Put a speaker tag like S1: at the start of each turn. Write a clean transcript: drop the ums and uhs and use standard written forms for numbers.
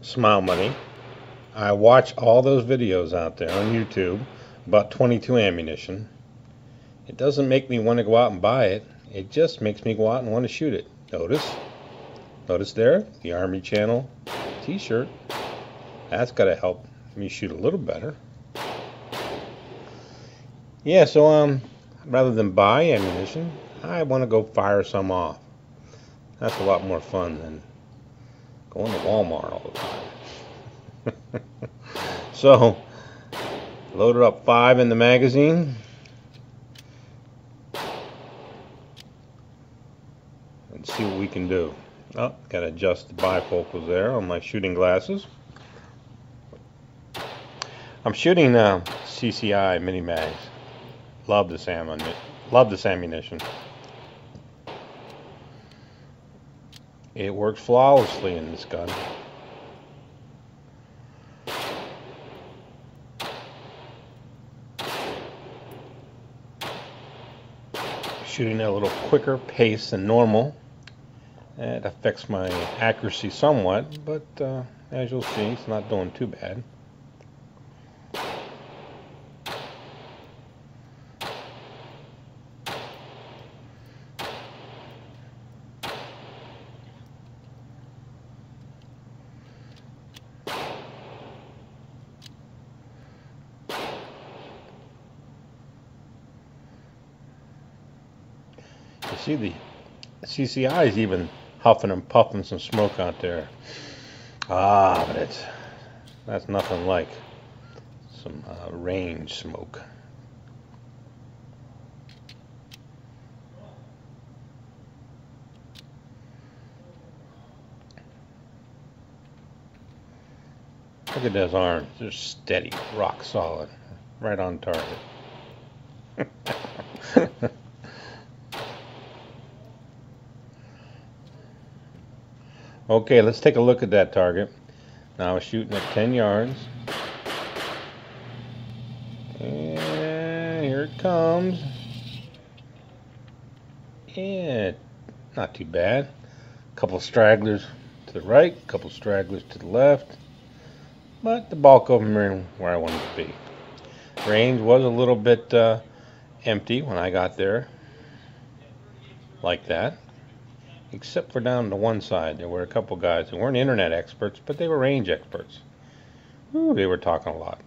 S1: Smile Money. I watch all those videos out there on YouTube about 22 ammunition. It doesn't make me want to go out and buy it. It just makes me go out and want to shoot it. Notice there, the Army Channel t-shirt. That's got to help me shoot a little better. Yeah, so rather than buy ammunition, I want to go fire some off. That's a lot more fun than going to Walmart all the time. So, loaded up 5 in the magazine. And see what we can do. Oh, got to adjust the bifocals there on my shooting glasses. I'm shooting CCI mini mags. Love this ammunition. It works flawlessly in this gun. Shooting at a little quicker pace than normal. It affects my accuracy somewhat, but as you'll see, it's not doing too bad. You see the CCI is even huffing and puffing some smoke out there. But that's nothing like some range smoke. Look at those arms. They're steady, rock solid, right on target. Okay, let's take a look at that target. Now I was shooting at 10 yards. And here it comes. Yeah, not too bad. A couple of stragglers to the right, a couple of stragglers to the left. But the bulk of them are where I wanted to be. Range was a little bit empty when I got there. Like that. Except for down to one side. There were a couple guys who weren't internet experts, but they were range experts. Ooh, they were talking a lot.